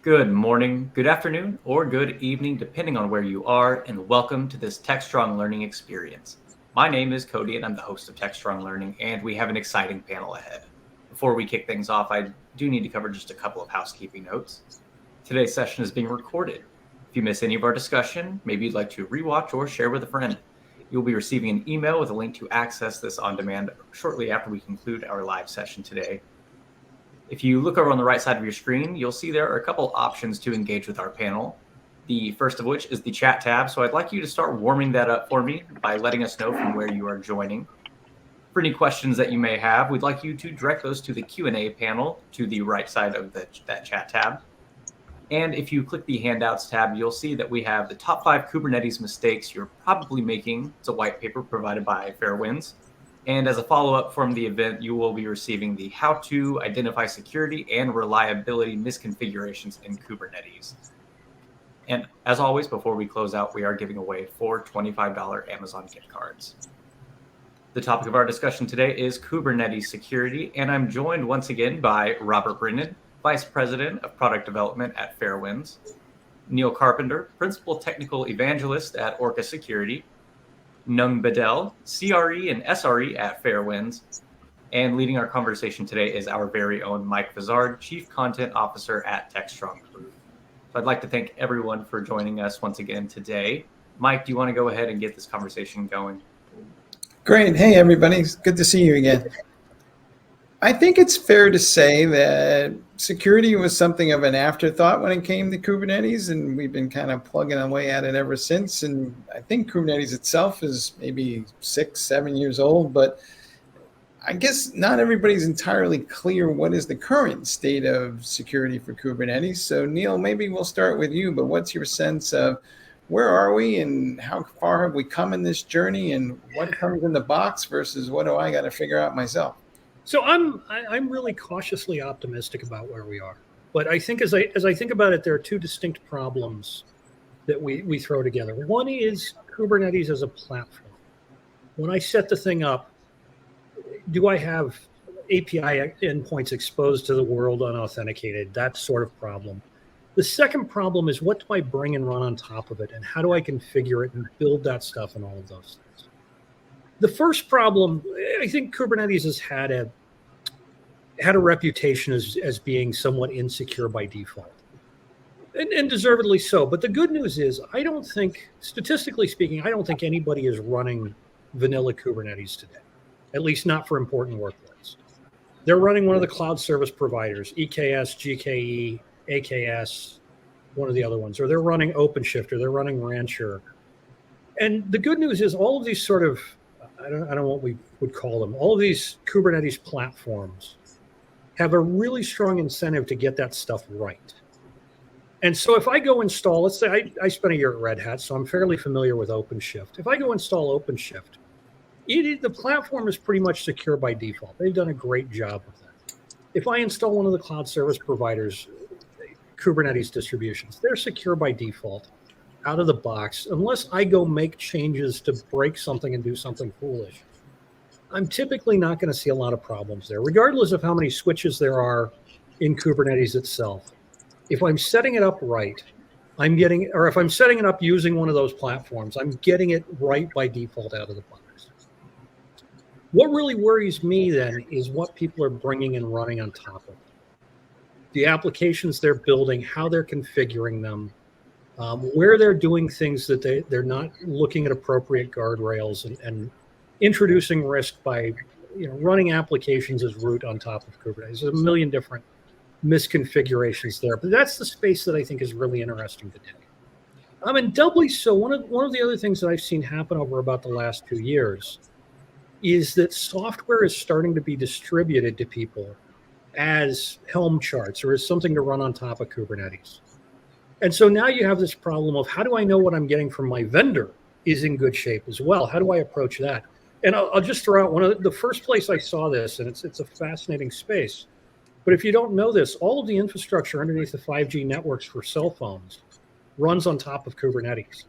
Good morning, good afternoon, or good evening, depending on where you are, and welcome to this Techstrong learning experience. My name is Cody, and I'm the host of Techstrong Learning, and we have an exciting panel ahead. Before we kick things off, I do need to cover just a couple of housekeeping notes. Today's session is being recorded. If you miss any of our discussion, maybe you'd like to rewatch or share with a friend. You'll be receiving an email with a link to access this on demand shortly after we conclude our live session today. If you look over on the right side of your screen, you'll see there are a couple options to engage with our panel. The first of which is the chat tab. So I'd like you to start warming that up for me by letting us know from where you are joining. For any questions that you may have, we'd like you to direct those to the Q&A panel to the right side of that chat tab. And if you click the handouts tab, you'll see that we have the top 5 Kubernetes mistakes you're probably making. It's a white paper provided by Fairwinds. And as a follow-up from the event, you will be receiving the how to identify security and reliability misconfigurations in Kubernetes. And as always, before we close out, we are giving away 4 $25 Amazon gift cards. The topic of our discussion today is Kubernetes security, and I'm joined once again by Robert Brennan, Vice President of Product Development at Fairwinds, Neil Carpenter, Principal Technical Evangelist at Orca Security, Nung Bedell, CRE and SRE at Fairwinds, and leading our conversation today is our very own Mike Vizard, Chief Content Officer at Techstrong. So I'd like to thank everyone for joining us once again today. Mike, do you want to go ahead and get this conversation going? Great. Hey, everybody. It's good to see you again. I think it's fair to say that security was something of an afterthought when it came to Kubernetes, and we've been kind of plugging away at it ever since. And I think Kubernetes itself is maybe 6-7 years old, but I guess not everybody's entirely clear what is the current state of security for Kubernetes. So Neil, maybe we'll start with you, but what's your sense of where are we and how far have we come in this journey, and what comes in the box versus what do I got to figure out myself? So I'm really cautiously optimistic about where we are. But I think as I think about it, there are 2 distinct problems that we throw together. One is Kubernetes as a platform. When I set the thing up, do I have API endpoints exposed to the world unauthenticated? That sort of problem. The second problem is what do I bring and run on top of it, and how do I configure it and build that stuff and all of those things? The first problem, I think Kubernetes has had a reputation as being somewhat insecure by default, and deservedly so. But the good news is, I don't think, statistically speaking, I don't think anybody is running vanilla Kubernetes today, at least not for important workloads. They're running one of the cloud service providers, EKS, GKE, AKS, one of the other ones, or they're running OpenShift, or they're running Rancher. And the good news is all of these sort of, I don't know what we would call them, all of these Kubernetes platforms have a really strong incentive to get that stuff right. And so if I go install, let's say I spent a year at Red Hat, so I'm fairly familiar with OpenShift. If I go install OpenShift, the platform is pretty much secure by default. They've done a great job with that. If I install one of the cloud service providers' Kubernetes distributions, they're secure by default, out of the box, unless I go make changes to break something and do something foolish. I'm typically not going to see a lot of problems there, regardless of how many switches there are in Kubernetes itself. If I'm setting it up right, if I'm setting it up using one of those platforms, I'm getting it right by default out of the box. What really worries me then is what people are bringing and running on top of it. The applications they're building, how they're configuring them, where they're doing things that they're not looking at appropriate guardrails and introducing risk by running applications as root on top of Kubernetes. There's a million different misconfigurations there, but that's the space that I think is really interesting today. And doubly so, one of the other things that I've seen happen over about the last 2 years is that software is starting to be distributed to people as Helm charts or as something to run on top of Kubernetes. And so now you have this problem of how do I know what I'm getting from my vendor is in good shape as well? How do I approach that? And I'll just throw out one of the first place I saw this, and it's a fascinating space. But if you don't know this, all of the infrastructure underneath the 5G networks for cell phones runs on top of Kubernetes.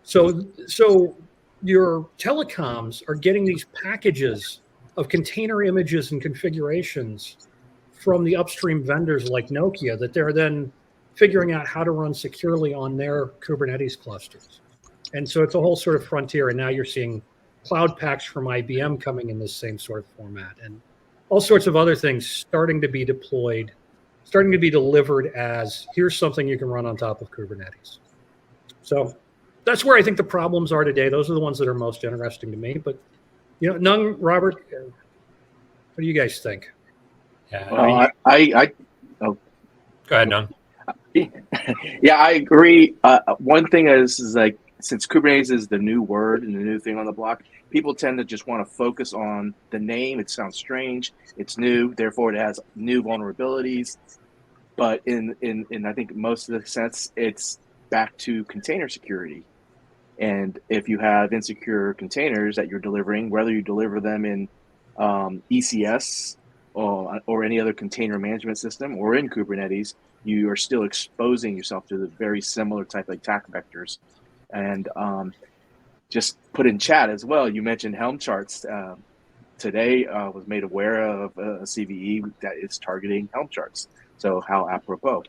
So your telecoms are getting these packages of container images and configurations from the upstream vendors like Nokia that they're then figuring out how to run securely on their Kubernetes clusters. And so it's a whole sort of frontier. And now you're seeing cloud packs from IBM coming in this same sort of format, and all sorts of other things starting to be deployed, starting to be delivered as, here's something you can run on top of Kubernetes. So that's where I think the problems are today. Those are the ones that are most interesting to me. But, Nung, Robert, what do you guys think? Yeah, go ahead, Nung. Yeah, I agree. One thing is like, since Kubernetes is the new word and the new thing on the block, people tend to just want to focus on the name. It sounds strange. It's new, therefore it has new vulnerabilities. But in I think most of the sense, it's back to container security. And if you have insecure containers that you're delivering, whether you deliver them in ECS or any other container management system or in Kubernetes, you are still exposing yourself to the very similar type of attack vectors. And just put in chat as well, you mentioned Helm charts. Today was made aware of a CVE that is targeting Helm charts. So how apropos.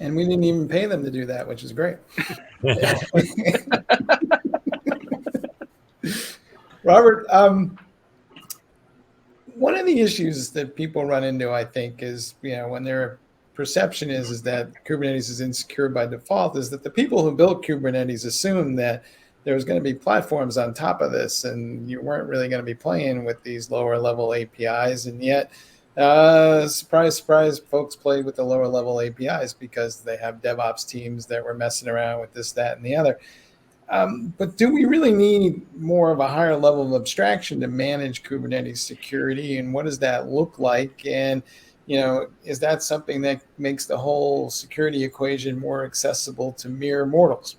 And we didn't even pay them to do that, which is great. Robert, one of the issues that people run into, I think, is, when their perception is that Kubernetes is insecure by default, is that the people who built Kubernetes assumed that there was going to be platforms on top of this, and you weren't really going to be playing with these lower level APIs. And yet, surprise, surprise, folks played with the lower level APIs because they have DevOps teams that were messing around with this, that, and the other. But do we really need more of a higher level of abstraction to manage Kubernetes security? And what does that look like? And, is that something that makes the whole security equation more accessible to mere mortals?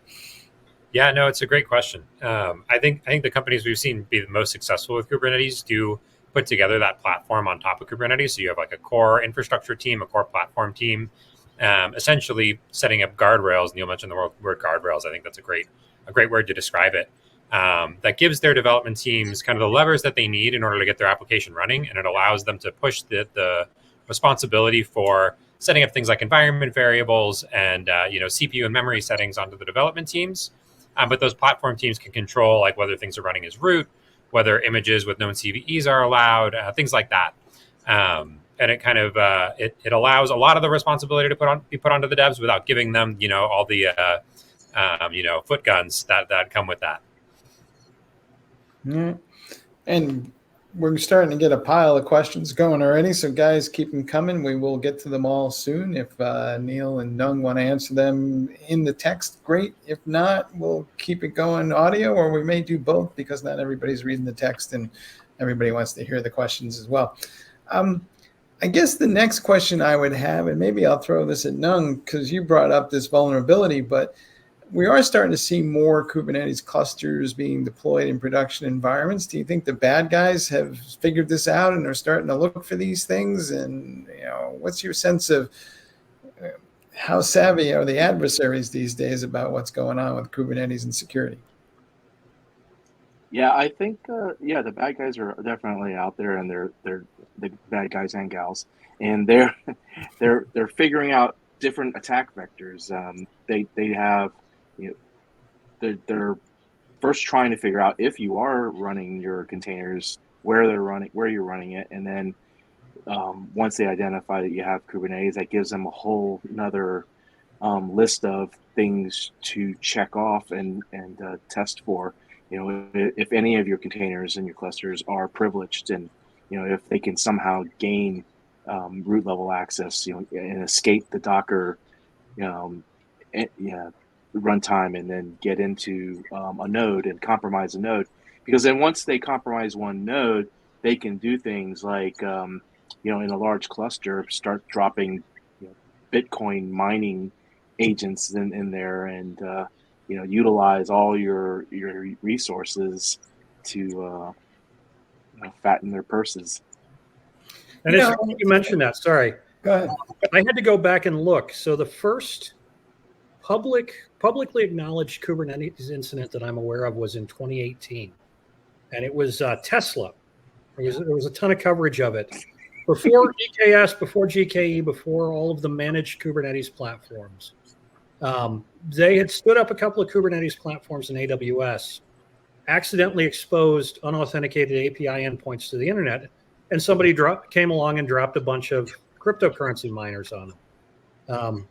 Yeah, no, it's a great question. I think the companies we've seen be the most successful with Kubernetes do put together that platform on top of Kubernetes. So you have like a core infrastructure team, a core platform team, essentially setting up guardrails. Neil mentioned the word guardrails. I think that's a great word to describe it. That gives their development teams kind of the levers that they need in order to get their application running, and it allows them to push the responsibility for setting up things like environment variables and CPU and memory settings onto the development teams. But those platform teams can control like whether things are running as root, whether images with known CVEs are allowed, things like that. And it kind of it allows a lot of the responsibility to be put onto the devs without giving them all the foot guns that come with that. Yeah. And we're starting to get a pile of questions going already. So guys, keep them coming. We will get to them all soon. If Neil and Nung want to answer them in the text, great. If not, we'll keep it going audio, or we may do both because not everybody's reading the text and everybody wants to hear the questions as well. I guess the next question I would have, and maybe I'll throw this at Nung because you brought up this vulnerability, but we are starting to see more Kubernetes clusters being deployed in production environments. Do you think the bad guys have figured this out and are starting to look for these things? And what's your sense of how savvy are the adversaries these days about what's going on with Kubernetes and security? Yeah, I think the bad guys are definitely out there, and they're the bad guys and gals, and they're figuring out different attack vectors. They have. They're first trying to figure out if you are running your containers, where you're running it, and then once they identify that you have Kubernetes, that gives them a whole another list of things to check off and test for. If any of your containers and your clusters are privileged, and if they can somehow gain root level access, and escape the Docker, runtime, and then get into a node and compromise a node, because then once they compromise one node, they can do things like in a large cluster start dropping Bitcoin mining agents in there, and utilize all your resources to fatten their purses. And you mentioned that, sorry, Go ahead. I had to go back and look. So the first publicly acknowledged Kubernetes incident that I'm aware of was in 2018, and it was Tesla. There was a ton of coverage of it, before EKS, before GKE, before all of the managed Kubernetes platforms, they had stood up a couple of Kubernetes platforms in AWS, accidentally exposed unauthenticated API endpoints to the internet, and somebody came along and dropped a bunch of cryptocurrency miners on them.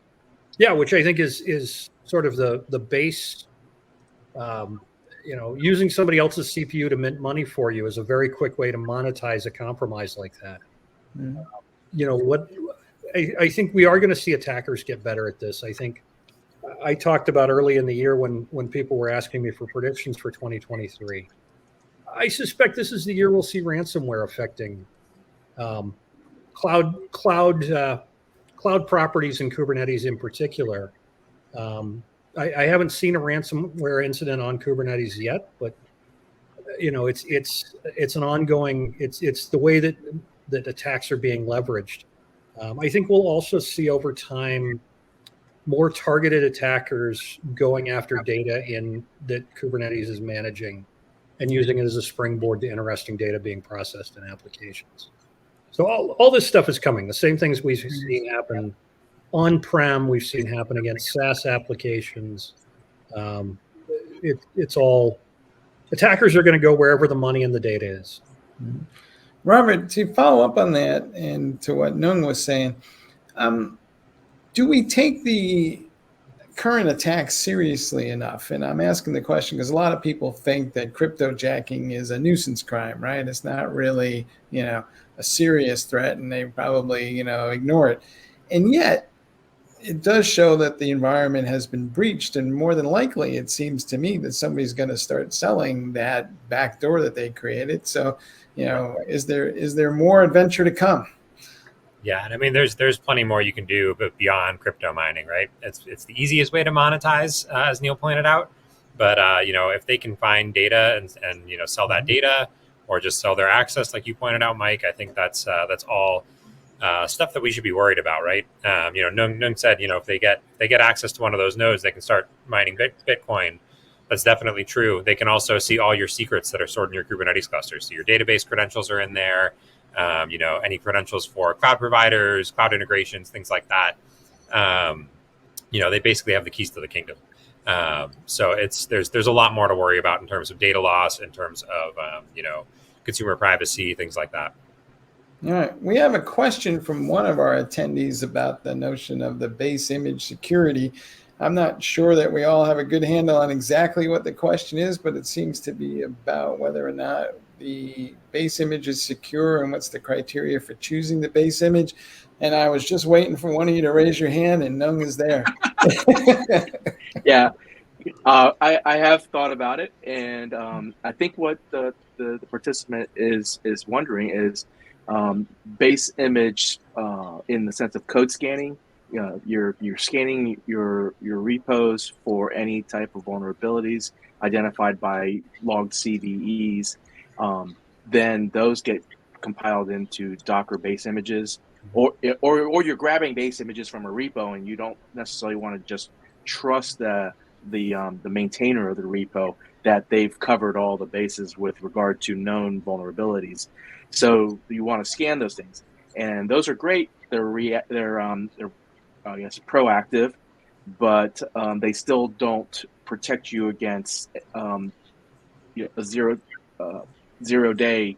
Which I think is sort of the base. Using somebody else's CPU to mint money for you is a very quick way to monetize a compromise like that. Mm-hmm. I think we are going to see attackers get better at this. I think I talked about early in the year when people were asking me for predictions for 2023. I suspect this is the year we'll see ransomware affecting cloud properties and Kubernetes in particular. I haven't seen a ransomware incident on Kubernetes yet, but it's an ongoing. It's the way that attacks are being leveraged. I think we'll also see over time more targeted attackers going after data that Kubernetes is managing and using it as a springboard to interesting data being processed in applications. So all this stuff is coming. The same things we've seen happen on-prem, we've seen happen against SaaS applications. It's all attackers are going to go wherever the money and the data is. Robert, to follow up on that and to what Nung was saying, do we take the current attacks seriously enough? And I'm asking the question because a lot of people think that cryptojacking is a nuisance crime, right? It's not really, a serious threat, and they probably, ignore it. And yet, it does show that the environment has been breached, and more than likely, it seems to me that somebody's going to start selling that backdoor that they created. So, is there more adventure to come? Yeah, and I mean, there's plenty more you can do, but beyond crypto mining, right? It's the easiest way to monetize, as Neil pointed out. But if they can find data and sell that data, or just sell their access, like you pointed out, Mike, I think that's all stuff that we should be worried about, right? Nung said, if they get access to one of those nodes, they can start mining Bitcoin. That's definitely true. They can also see all your secrets that are stored in your Kubernetes clusters. So your database credentials are in there. Any credentials for cloud providers, cloud integrations, things like that. They basically have the keys to the kingdom. So there's a lot more to worry about in terms of data loss, in terms of consumer privacy, things like that. All right. We have a question from one of our attendees about the notion of the base image security. I'm not sure that we all have a good handle on exactly what the question is, but it seems to be about whether or not the base image is secure and what's the criteria for choosing the base image. And I was just waiting for one of you to raise your hand, and Nung is there. Yeah, I have thought about it, and I think what the participant is wondering is base image in the sense of code scanning. You're scanning your repos for any type of vulnerabilities identified by logged CVEs. Then those get compiled into Docker base images, or you're grabbing base images from a repo, and you don't necessarily want to just trust the maintainer of the repo that they've covered all the bases with regard to known vulnerabilities. So you want to scan those things, and those are great. They're I guess proactive, but they still don't protect you against a zero-day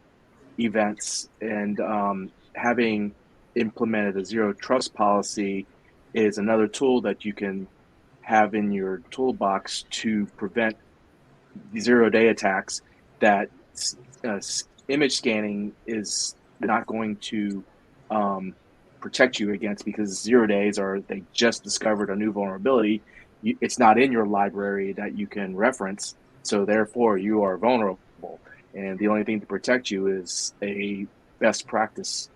events. And having implemented a zero trust policy is another tool that you can have in your toolbox to prevent zero-day attacks that image scanning is not going to protect you against, because 0 days they just discovered a new vulnerability. It's not in your library that you can reference, so therefore you are vulnerable. And the only thing to protect you is a best practice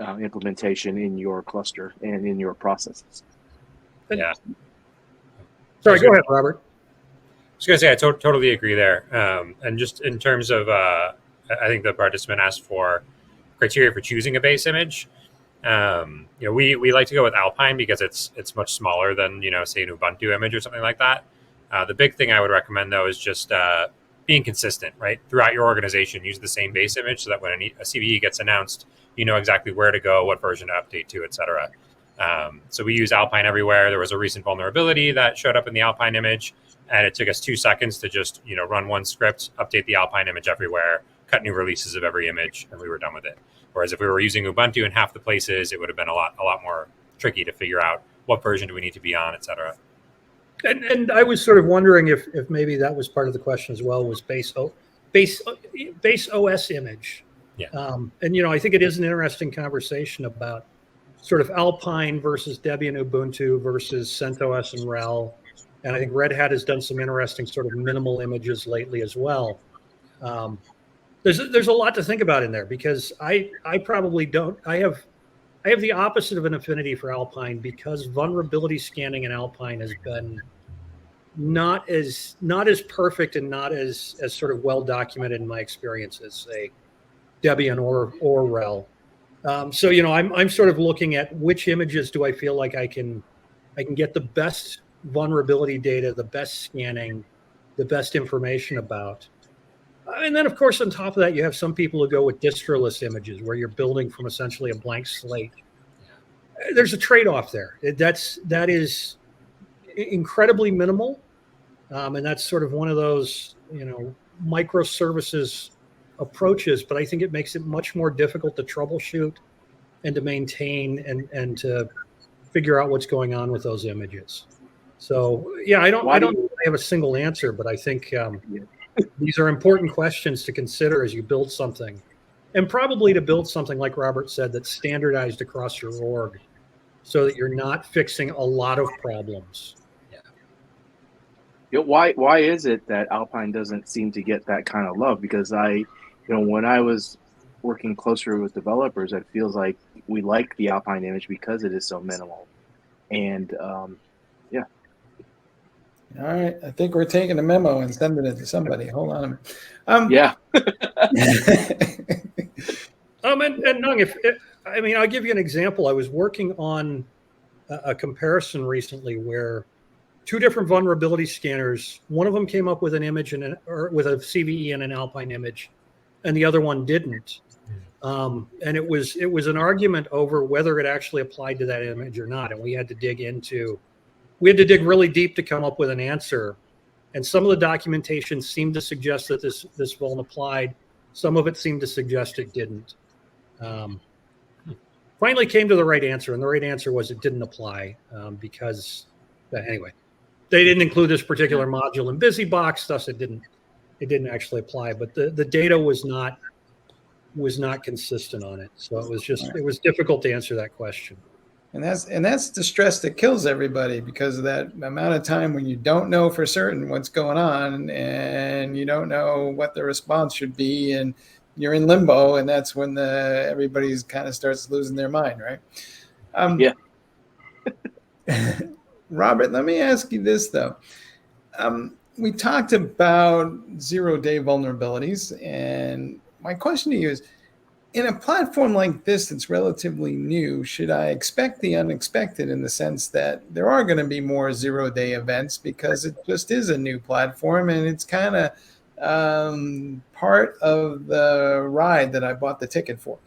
implementation in your cluster and in your processes. Yeah. Sorry, go ahead, Robert. I was going to say, I totally agree there. And just in terms of, I think the participant asked for criteria for choosing a base image. We like to go with Alpine because it's much smaller than, say, an Ubuntu image or something like that. The big thing I would recommend, though, is just being consistent, right? Throughout your organization, use the same base image so that when a CVE gets announced, you know exactly where to go, what version to update to, et cetera. So we use Alpine everywhere. There was a recent vulnerability that showed up in the Alpine image, and it took us 2 seconds to just, run one script, update the Alpine image everywhere, cut new releases of every image, and we were done with it. Whereas if we were using Ubuntu in half the places, it would have been a lot more tricky to figure out what version do we need to be on, et cetera. And I was sort of wondering if maybe that was part of the question as well, was base OS image. Yeah. And I think it is an interesting conversation about sort of Alpine versus Debian Ubuntu versus CentOS and RHEL. And I think Red Hat has done some interesting sort of minimal images lately as well. There's a lot to think about in there, because I probably don't. I have the opposite of an affinity for Alpine, because vulnerability scanning in Alpine has been not as perfect and not as sort of well documented in my experience as, say, Debian or RHEL. So I'm sort of looking at which images do I feel like I can get the best vulnerability data, the best scanning, the best information about. And then, of course, on top of that, you have some people who go with distroless images, where you're building from essentially a blank slate. There's a trade-off there. That is incredibly minimal, and that's sort of one of those microservices approaches. But I think it makes it much more difficult to troubleshoot and to maintain and to figure out what's going on with those images. So yeah, I don't have a single answer, but I think these are important questions to consider as you build something, and probably to build something, like Robert said, that's standardized across your org, so that you're not fixing a lot of problems. Why is it that Alpine doesn't seem to get that kind of love? Because when I was working closer with developers, it feels like we like the Alpine image because it is so minimal. And yeah. All right, I think we're taking a memo and sending it to somebody. Hold on a minute. Yeah. And Nung, I'll give you an example. I was working on a comparison recently where 2 different vulnerability scanners, one of them came up with an image or with a CVE and an Alpine image, and the other one didn't. And it was an argument over whether it actually applied to that image or not, and we had to dig really deep to come up with an answer. And some of the documentation seemed to suggest that this vuln applied. Some of it seemed to suggest it didn't. Finally came to the right answer, and the right answer was it didn't apply, because anyway, they didn't include this particular module in BusyBox, thus it didn't actually apply. But the data was not consistent on it, so it was difficult to answer that question. And that's the stress that kills everybody, because of that amount of time when you don't know for certain what's going on, and you don't know what the response should be, and you're in limbo, and that's when everybody's kind of starts losing their mind, right? Yeah. Robert, let me ask you this though. We talked about 0-day vulnerabilities, and my question to you is, in a platform like this that's relatively new, should I expect the unexpected, in the sense that there are going to be more 0-day events because it just is a new platform and it's kind of part of the ride that I bought the ticket for?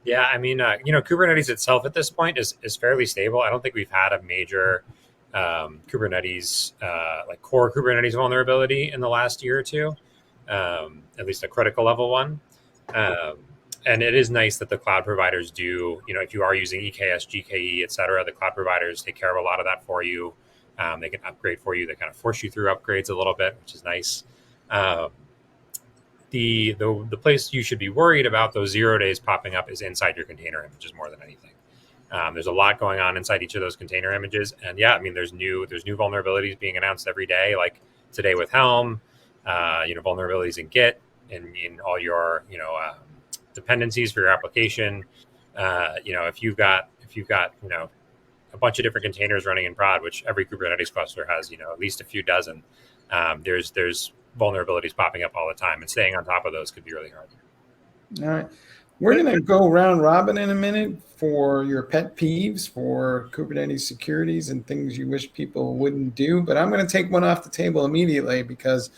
Yeah, Kubernetes itself at this point is fairly stable. I don't think we've had a major Kubernetes, like core Kubernetes vulnerability in the last year or two, at least a critical level one. And it is nice that the cloud providers do, if you are using EKS, GKE, et cetera, the cloud providers take care of a lot of that for you. They can upgrade for you. They kind of force you through upgrades a little bit, which is nice. The place you should be worried about those 0 days popping up is inside your container images more than anything. There's a lot going on inside each of those container images. And yeah, there's new vulnerabilities being announced every day, like today with Helm, vulnerabilities in Git, in all your dependencies for your application. If you've got a bunch of different containers running in prod, which every Kubernetes cluster has at least a few dozen, there's vulnerabilities popping up all the time, and staying on top of those could be really hard. All right, we're going to go round robin in a minute for your pet peeves for Kubernetes securities and things you wish people wouldn't do, but I'm going to take one off the table immediately, because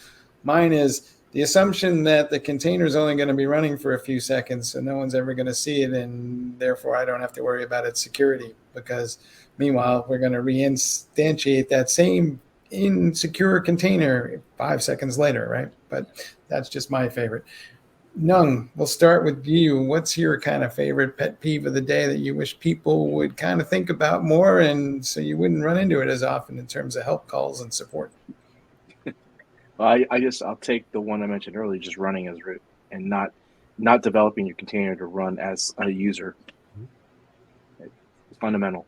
Mine is the assumption that the container is only going to be running for a few seconds, so no one's ever going to see it, and therefore I don't have to worry about its security, because meanwhile, we're going to reinstantiate that same insecure container 5 seconds later, right? But that's just my favorite. Nung, we'll start with you. What's your kind of favorite pet peeve of the day that you wish people would kind of think about more, and so you wouldn't run into it as often in terms of help calls and support? I'll take the one I mentioned earlier, just running as root and not developing your container to run as a user. It's fundamental.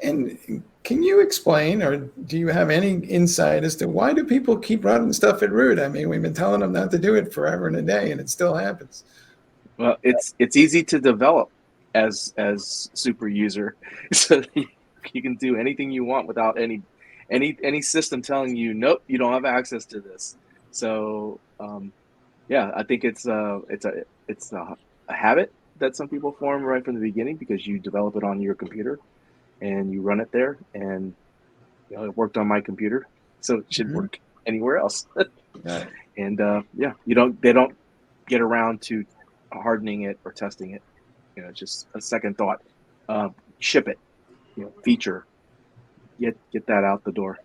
And can you explain, or do you have any insight as to why do people keep running stuff at root? I mean, we've been telling them not to do it forever and a day, and it still happens. Well, it's easy to develop as super user, so you can do anything you want without any system telling you, nope, you don't have access to this. So I think it's a habit that some people form right from the beginning, because you develop it on your computer and you run it there, and it worked on my computer, so it should work anywhere else. And they don't get around to hardening it or testing it. It's just a second thought. Ship it, feature. Get that out the door.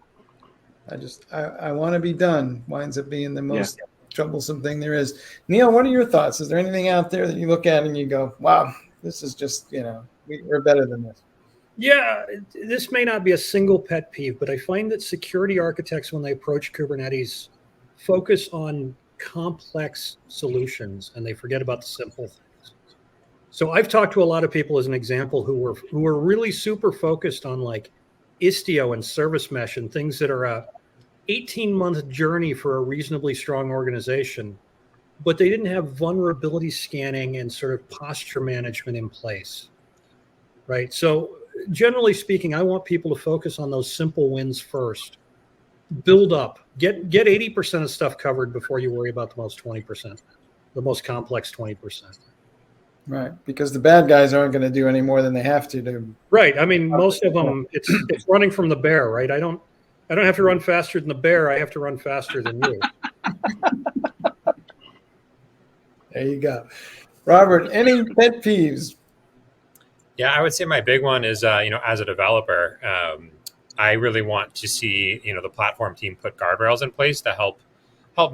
I want to be done winds up being the most troublesome thing there is. Neil, what are your thoughts? Is there anything out there that you look at and you go, wow, this is just, we're better than this? Yeah, this may not be a single pet peeve, but I find that security architects, when they approach Kubernetes, focus on complex solutions and they forget about the simple things. So I've talked to a lot of people, as an example, who were really super focused on like Istio and service mesh and things that are a 18-month journey for a reasonably strong organization, but they didn't have vulnerability scanning and sort of posture management in place, right? So generally speaking, I want people to focus on those simple wins first. Build up, get 80% of stuff covered before you worry about the most 20%, the most complex 20%. Right, because the bad guys aren't going to do any more than they have to do. Right. I mean, most of them, it's running from the bear, right? I don't have to run faster than the bear. I have to run faster than you. There you go. Robert, any pet peeves? Yeah, I would say my big one is, as a developer, I really want to see, the platform team put guardrails in place to help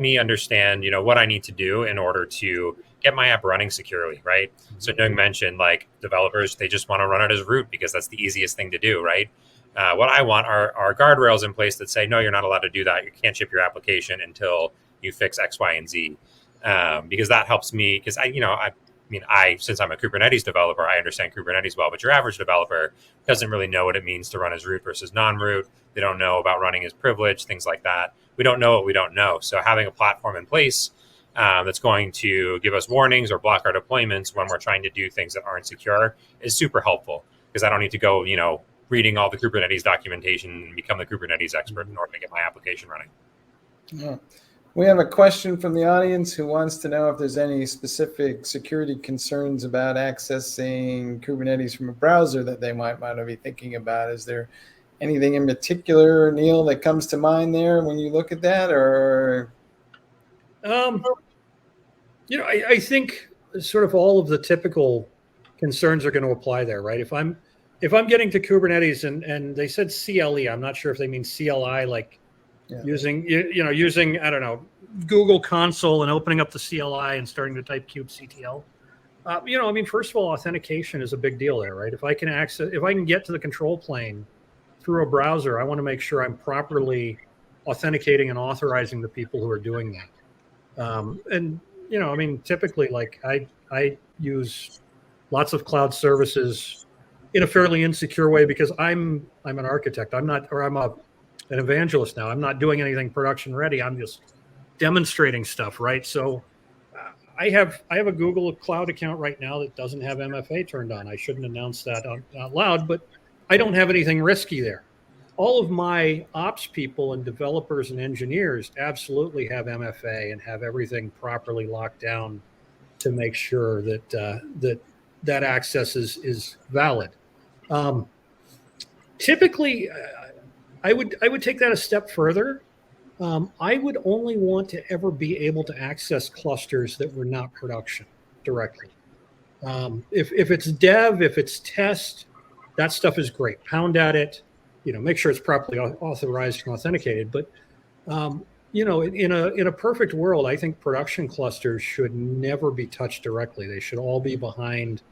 me understand, what I need to do in order to get my app running securely, right? So Doug mentioned, like, developers, they just want to run it as root because that's the easiest thing to do, right? What I want are guardrails in place that say, no, you're not allowed to do that. You can't ship your application until you fix X, Y, and Z, because that helps me. Because since I'm a Kubernetes developer, I understand Kubernetes well, but your average developer doesn't really know what it means to run as root versus non-root. They don't know about running as privileged, things like that. We don't know what we don't know. So having a platform in place that's going to give us warnings or block our deployments when we're trying to do things that aren't secure is super helpful, because I don't need to go, reading all the Kubernetes documentation and become the Kubernetes expert in order to get my application running. Yeah. We have a question from the audience who wants to know if there's any specific security concerns about accessing Kubernetes from a browser that they might want to be thinking about. Is there anything in particular, Neil, that comes to mind there when you look at that, or? I think sort of all of the typical concerns are going to apply there, right? If I'm getting to Kubernetes and they said CLE, I'm not sure if they mean CLI, like using I don't know, Google Console and opening up the CLI and starting to type kubectl. First of all, authentication is a big deal there, right? If I can get to the control plane through a browser, I want to make sure I'm properly authenticating and authorizing the people who are doing that. Typically, like I use lots of cloud services in a fairly insecure way because I'm an architect. I'm an evangelist now. I'm not doing anything production ready. I'm just demonstrating stuff, right? So I have a Google Cloud account right now that doesn't have MFA turned on. I shouldn't announce that out loud, but I don't have anything risky there. All of my ops people and developers and engineers absolutely have MFA and have everything properly locked down to make sure that access is valid. Typically, I would take that a step further I would only want to ever be able to access clusters that were not production directly. If it's dev, if it's test, that stuff is great. Pound at it, make sure it's properly authorized and authenticated. But in a perfect world, I think production clusters should never be touched directly. They should all be behind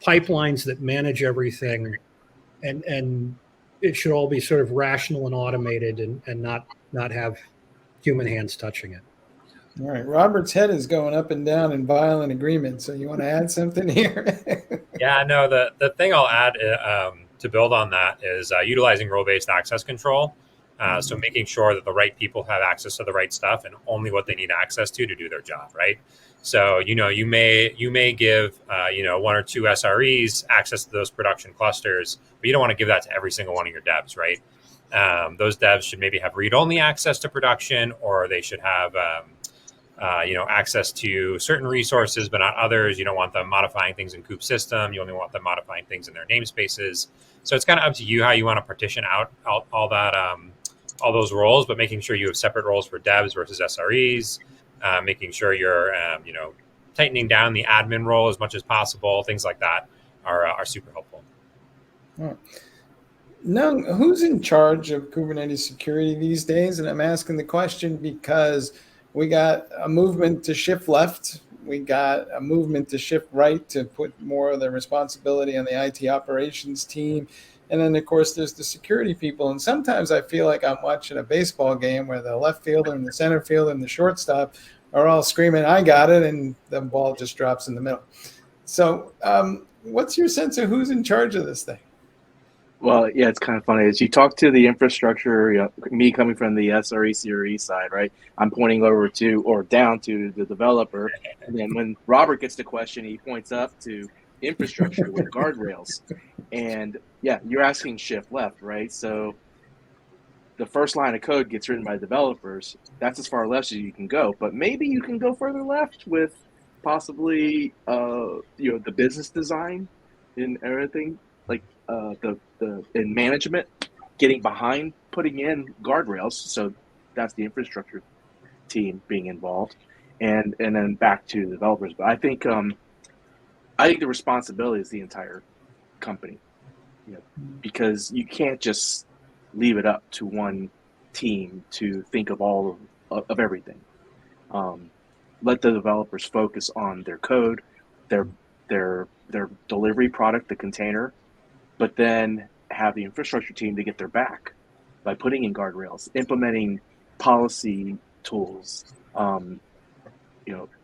pipelines that manage everything, and it should all be sort of rational and automated, and not have human hands touching it. All right, Robert's head is going up and down in violent agreement. So you want to add something here? Yeah, no, the thing I'll add to build on that is utilizing role-based access control. So making sure that the right people have access to the right stuff and only what they need access to do their job, right? So, you may give, one or two SREs access to those production clusters, but you don't want to give that to every single one of your devs, right? Those devs should maybe have read-only access to production, or they should have, access to certain resources, but not others. You don't want them modifying things in Kube system. You only want them modifying things in their namespaces. So it's kind of up to you how you want to partition out all that, all those roles, but making sure you have separate roles for devs versus SREs, making sure you're, tightening down the admin role as much as possible. Things like that are super helpful. All right. Now, who's in charge of Kubernetes security these days? And I'm asking the question because we got a movement to shift left. We got a movement to shift right to put more of the responsibility on the IT operations team. And then, of course, there's the security people. And sometimes I feel like I'm watching a baseball game where the left fielder and the center fielder and the shortstop are all screaming, "I got it," and the ball just drops in the middle. So what's your sense of who's in charge of this thing? Well, yeah, it's kind of funny. As you talk to the infrastructure, me coming from the SRE CRE side, right? I'm pointing over to or down to the developer. And then when Robert gets the question, he points up to infrastructure with guardrails. And yeah, you're asking shift left, right? So the first line of code gets written by developers. That's as far left as you can go. But maybe you can go further left with possibly, the business design and everything, like in management, getting behind putting in guardrails. So that's the infrastructure team being involved, and then back to the developers. But I think the responsibility is the entire company, because you can't just leave it up to one team to think of all of everything. Let the developers focus on their code, their delivery product, the container, but then have the infrastructure team to get their back by putting in guardrails, implementing policy tools, an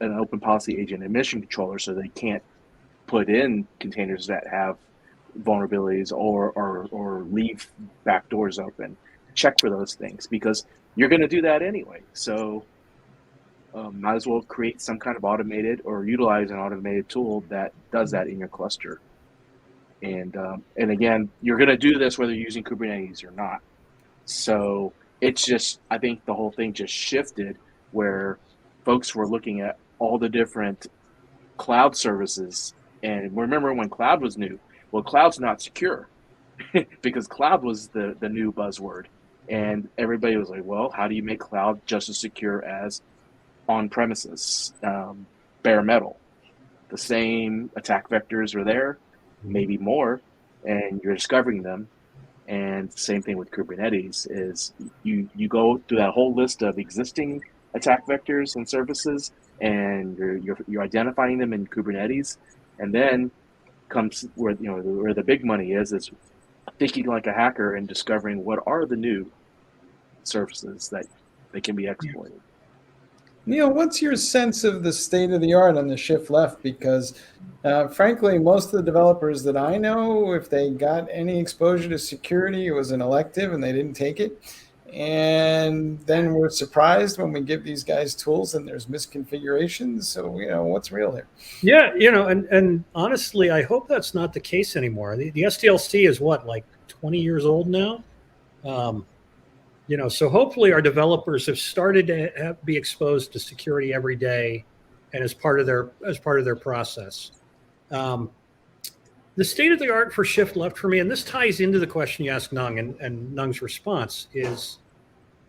open policy agent admission controller, so they can't put in containers that have vulnerabilities or leave back doors open. Check for those things, because you're going to do that anyway. So might as well create some kind of automated or utilize an automated tool that does that in your cluster. And again, you're going to do this whether you're using Kubernetes or not. So it's just, I think the whole thing just shifted where folks were looking at all the different cloud services. And remember when cloud was new? Well, cloud's not secure because cloud was the new buzzword. And everybody was like, well, how do you make cloud just as secure as on-premises, bare metal? The same attack vectors are there, maybe more, and you're discovering them. And same thing with Kubernetes is you go through that whole list of existing attack vectors and services, and you're identifying them in Kubernetes, and then comes where the big money is thinking like a hacker and discovering what are the new services that can be exploited. Neil, what's your sense of the state of the art on the shift left? Because frankly, most of the developers that I know, if they got any exposure to security, it was an elective and they didn't take it. And then we're surprised when we give these guys tools and there's misconfigurations. So, what's real here? Yeah, and honestly, I hope that's not the case anymore. The SDLC is like 20 years old now. So hopefully our developers have started to be exposed to security every day, and as part of their process. The state of the art for shift left for me, and this ties into the question you asked Nung, and Nung's response is,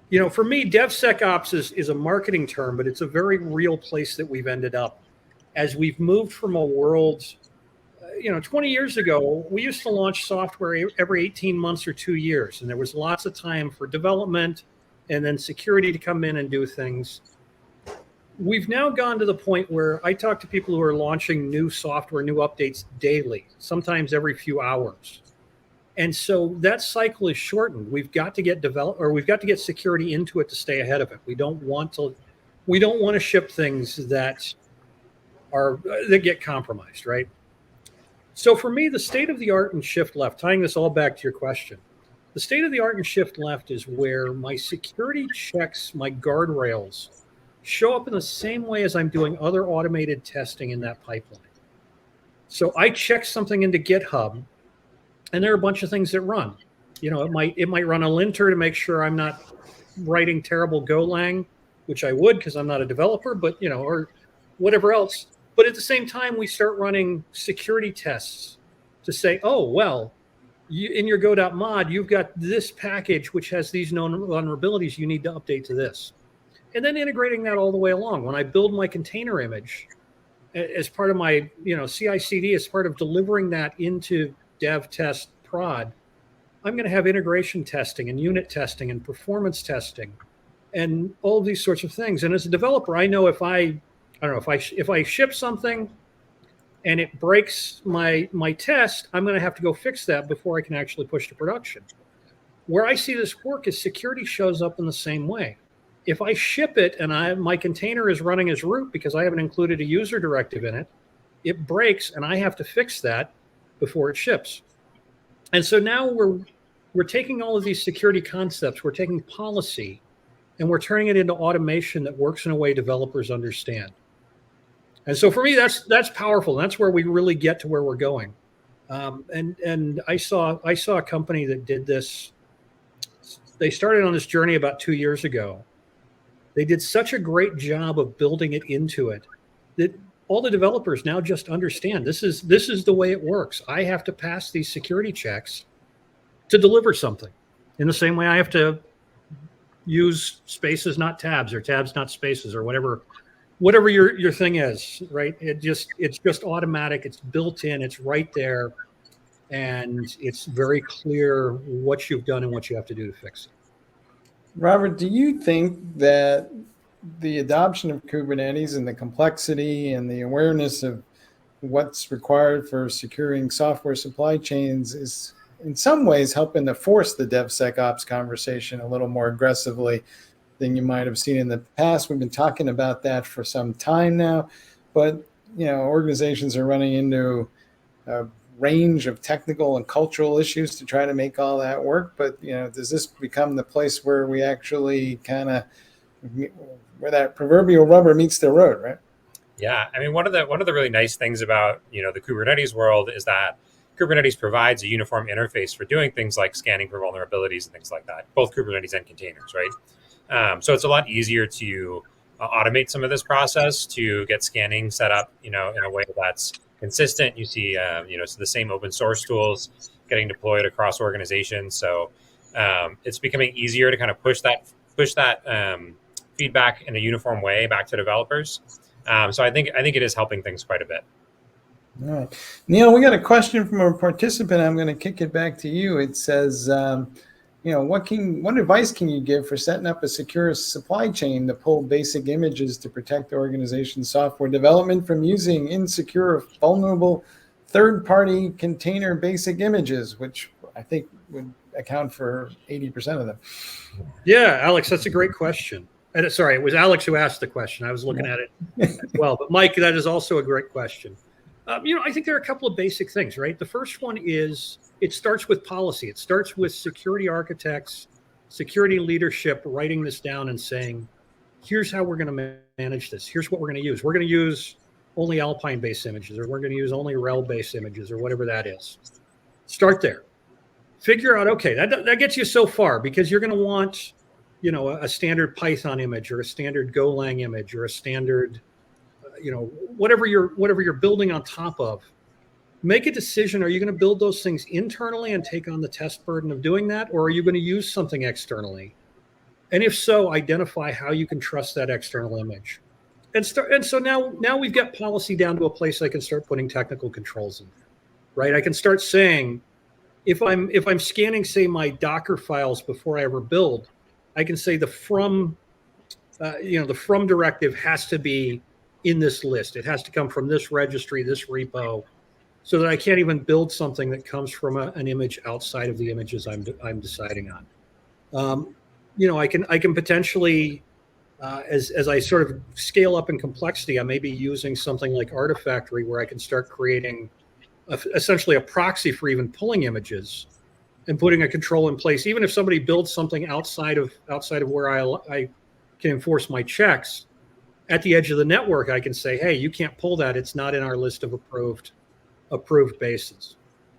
For me, DevSecOps is a marketing term, but it's a very real place that we've ended up as we've moved from a world. 20 years ago, we used to launch software every 18 months or 2 years, and there was lots of time for development and then security to come in and do things. We've now gone to the point where I talk to people who are launching new software, new updates daily, sometimes every few hours. And so that cycle is shortened. We've got to get we've got to get security into it to stay ahead of it. We don't want to ship things that get compromised, right? So for me, the state of the art and shift left, tying this all back to your question, the state of the art and shift left is where my security checks, my guardrails, show up in the same way as I'm doing other automated testing in that pipeline. So I check something into GitHub, and there are a bunch of things that run. It might run a linter to make sure I'm not writing terrible Golang, which I would because I'm not a developer, but or whatever else. But at the same time, we start running security tests to say, oh, well, in your go.mod, you've got this package which has these known vulnerabilities you need to update to this. And then integrating that all the way along. When I build my container image as part of my CI/CD, as part of delivering that into dev, test, prod, I'm going to have integration testing and unit testing and performance testing and all of these sorts of things. And as a developer, I know if I ship something and it breaks my test, I'm going to have to go fix that before I can actually push to production. Where I see this work is security shows up in the same way. If I ship it and my container is running as root because I haven't included a user directive in it, it breaks and I have to fix that before it ships. And so now we're taking all of these security concepts, we're taking policy, and we're turning it into automation that works in a way developers understand. And so for me, that's powerful. That's where we really get to where we're going. And I saw a company that did this. They started on this journey about 2 years ago. They did such a great job of building it into it that all the developers now just understand this is the way it works. I have to pass these security checks to deliver something. In the same way I have to use spaces, not tabs, or tabs, not spaces, or whatever your thing is, right? It's just automatic. It's built in. It's right there, and it's very clear what you've done and what you have to do to fix it. Robert, do you think that the adoption of Kubernetes and the complexity and the awareness of what's required for securing software supply chains is in some ways helping to force the DevSecOps conversation a little more aggressively than you might have seen in the past? We've been talking about that for some time now, but organizations are running into a range of technical and cultural issues to try to make all that work. But does this become the place where we actually where that proverbial rubber meets the road, right? Yeah, I mean, one of the really nice things about the Kubernetes world is that Kubernetes provides a uniform interface for doing things like scanning for vulnerabilities and things like that, both Kubernetes and containers, right? So it's a lot easier to automate some of this process to get scanning set up, in a way that's consistent. You see, so the same open source tools getting deployed across organizations. So it's becoming easier to kind of push that feedback in a uniform way back to developers. So I think it is helping things quite a bit. All right. Neil, we got a question from a participant. I'm going to kick it back to you. It says, what advice can you give for setting up a secure supply chain to pull basic images to protect the organization's software development from using insecure, vulnerable, third-party container basic images, which I think would account for 80% of them? Yeah, Alex, that's a great question. Sorry, it was Alex who asked the question. I was looking at it as well. But Mike, that is also a great question. I think there are a couple of basic things, right? The first one is it starts with policy. It starts with security architects, security leadership writing this down and saying, here's how we're going to manage this. Here's what we're going to use. We're going to use only Alpine-based images, or we're going to use only RHEL-based images, or whatever that is. Start there. Figure out, okay, that gets you so far because you're going to want, a standard Python image or a standard Golang image or a standard, whatever you're building on top of. Make a decision. Are you going to build those things internally and take on the test burden of doing that? Or are you going to use something externally And if so, identify how you can trust that external image. And so now we've got policy down to a place I can start putting technical controls in, right? I can start saying, if I'm scanning, say, my Docker files before I ever build, I can say the from directive has to be in this list. It has to come from this registry, this repo, so that I can't even build something that comes from an image outside of the images I'm deciding on. I can potentially, as I sort of scale up in complexity, I may be using something like Artifactory, where I can start creating essentially a proxy for even pulling images and putting a control in place. Even if somebody builds something outside of where I can enforce my checks, at the edge of the network, I can say, hey, you can't pull that. It's not in our list of approved bases.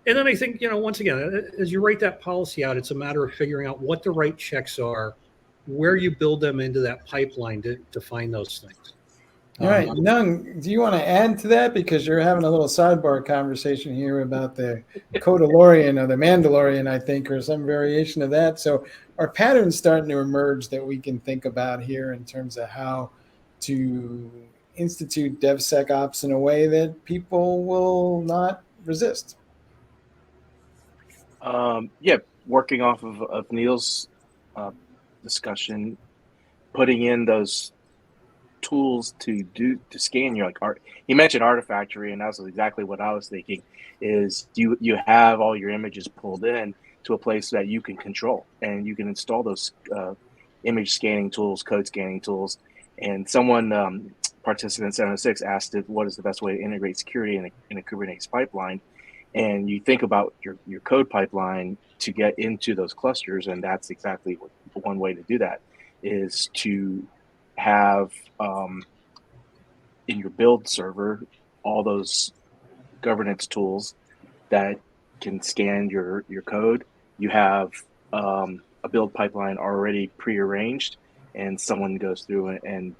And then I think, once again, as you write that policy out, it's a matter of figuring out what the right checks are, where you build them into that pipeline to find those things. All right, Nung, do you want to add to that? Because you're having a little sidebar conversation here about the Codalorian or the Mandalorian, I think, or some variation of that. So are patterns starting to emerge that we can think about here in terms of how to institute DevSecOps in a way that people will not resist? Working off of Neil's discussion, putting in those tools to scan your he mentioned Artifactory, and that's exactly what I was thinking. Is you have all your images pulled in to a place that you can control, and you can install those image scanning tools, code scanning tools. And someone, participant 706, asked what is the best way to integrate security in a Kubernetes pipeline. And you think about your code pipeline to get into those clusters, and that's exactly one way to do that is to have in your build server all those governance tools that can scan your code. You have a build pipeline already prearranged, and someone goes through and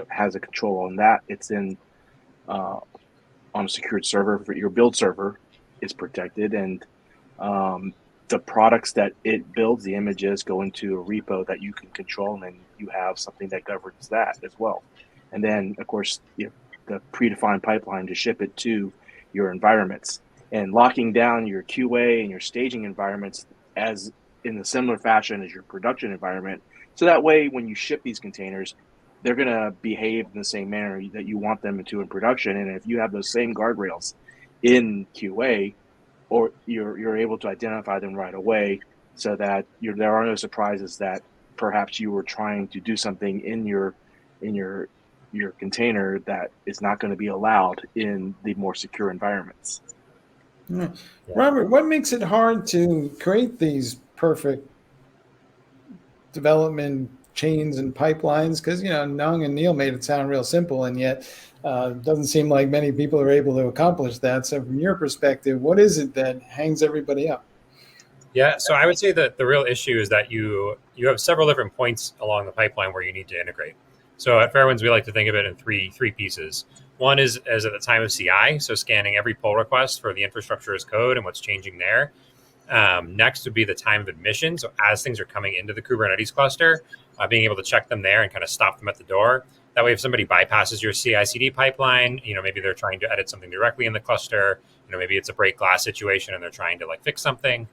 has a control on that. It's in on a secured server. For your build server is protected, and the products that it builds, the images, go into a repo that you can control, and then you have something that governs that as well. And then, of course, the predefined pipeline to ship it to your environments, and locking down your QA and your staging environments as in a similar fashion as your production environment. So that way, when you ship these containers, they're going to behave in the same manner that you want them to in production. And if you have those same guardrails in QA, or you're able to identify them right away, so that there are no surprises that perhaps you were trying to do something in your container that is not going to be allowed in the more secure environments. Yeah. Robert, what makes it hard to create these perfect development chains and pipelines? Because Nung and Neil made it sound real simple, and yet it doesn't seem like many people are able to accomplish that. So from your perspective, what is it that hangs everybody up? Yeah, so I would say that the real issue is that you have several different points along the pipeline where you need to integrate. So at Fairwinds, we like to think of it in three pieces. One is at the time of CI, so scanning every pull request for the infrastructure as code and what's changing there. Next would be the time of admission. So as things are coming into the Kubernetes cluster, being able to check them there and kind of stop them at the door. That way, if somebody bypasses your CI/CD pipeline, maybe they're trying to edit something directly in the cluster. Maybe it's a break glass situation and they're trying to fix something.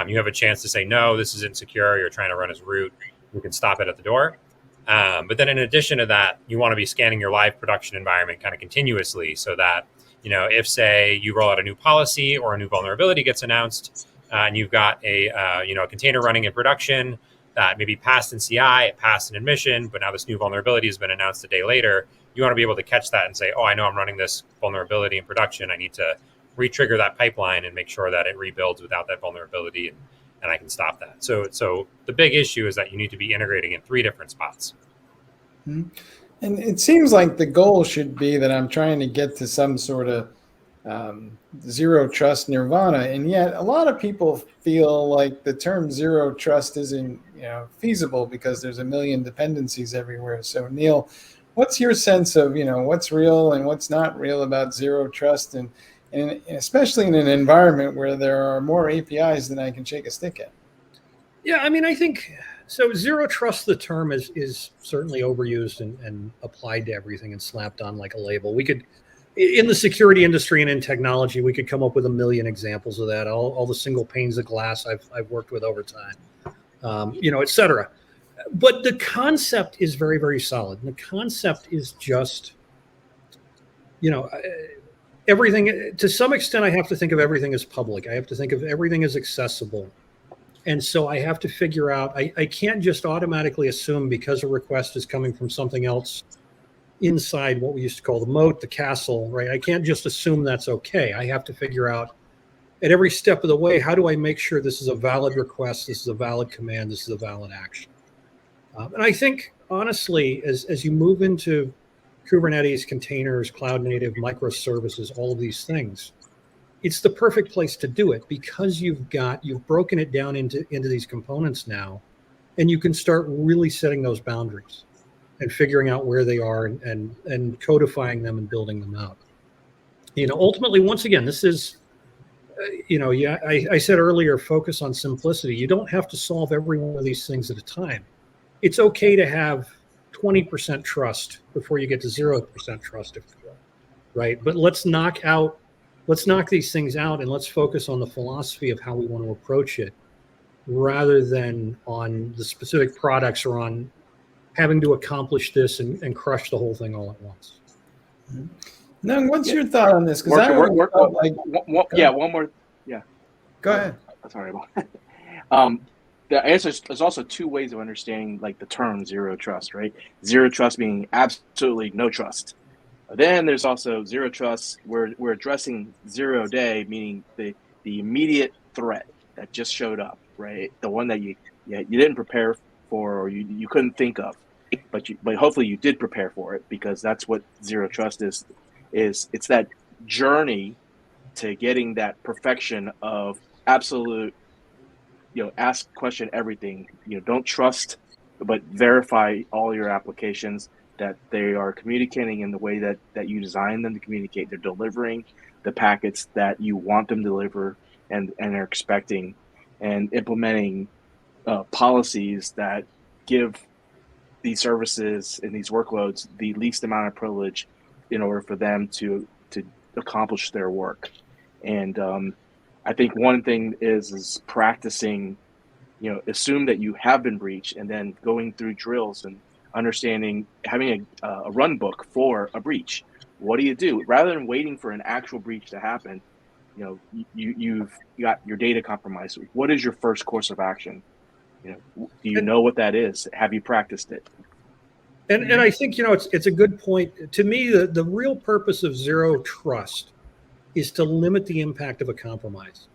You have a chance to say, no, this is insecure. You're trying to run as root. You can stop it at the door. But then in addition to that, you want to be scanning your live production environment kind of continuously, so that, if say you roll out a new policy or a new vulnerability gets announced, and you've got a container running in production that maybe passed in CI, it passed in admission, but now this new vulnerability has been announced a day later, you want to be able to catch that and say, oh, I know I'm running this vulnerability in production. I need to re-trigger that pipeline and make sure that it rebuilds without that vulnerability, and I can stop that. So the big issue is that you need to be integrating in three different spots. Mm-hmm. And it seems like the goal should be that I'm trying to get to some sort of zero trust nirvana, and yet a lot of people feel like the term zero trust isn't feasible because there's a million dependencies everywhere. So Neil, what's your sense of what's real and what's not real about zero trust, and especially in an environment where there are more APIs than I can shake a stick at? Yeah, I mean, I think So zero trust, the term is certainly overused and applied to everything and slapped on like a label. We could, in the security industry and in technology, we could come up with a million examples of that. All the single panes of glass I've worked with over time, et cetera. But the concept is very, very solid. And the concept is just, everything, to some extent, I have to think of everything as public. I have to think of everything as accessible. And so I have to figure out, I can't just automatically assume because a request is coming from something else inside what we used to call the moat, the castle, right? I can't just assume that's okay. I have to figure out at every step of the way, how do I make sure this is a valid request, this is a valid command, this is a valid action? And I think, honestly, as you move into Kubernetes, containers, cloud native, microservices, all of these things, it's the perfect place to do it because you've broken it down into these components now, and you can start really setting those boundaries and figuring out where they are and codifying them and building them out. Ultimately, once again, this is, I said earlier, focus on simplicity. You don't have to solve every one of these things at a time. It's okay to have 20% trust before you get to 0% trust, right? But let's knock these things out and let's focus on the philosophy of how we want to approach it rather than on the specific products or on having to accomplish this and crush the whole thing all at once. Now, what's your thought on this? Because one more. Yeah. Go ahead. Sorry about that. The answer is there's also two ways of understanding like the term zero trust, right? Zero trust meaning absolutely no trust. Then there's also zero trust. We're addressing 0 day, meaning the immediate threat that just showed up, right? The one that you didn't prepare for or you couldn't think of, but hopefully you did prepare for it because that's what zero trust is. It's that journey to getting that perfection of absolute. Ask, question everything. Don't trust, but verify all your applications that they are communicating in the way that you designed them to communicate. They're delivering the packets that you want them to deliver and are expecting, and implementing policies that give these services and these workloads the least amount of privilege in order for them to accomplish their work. And I think one thing is practicing, assume that you have been breached and then going through drills and understanding, having a run book for a breach. What do you do? Rather than waiting for an actual breach to happen, you've got your data compromised. What is your first course of action? Do you know what that is? Have you practiced it? And I think, it's a good point. To me, the real purpose of zero trust is to limit the impact of a compromise.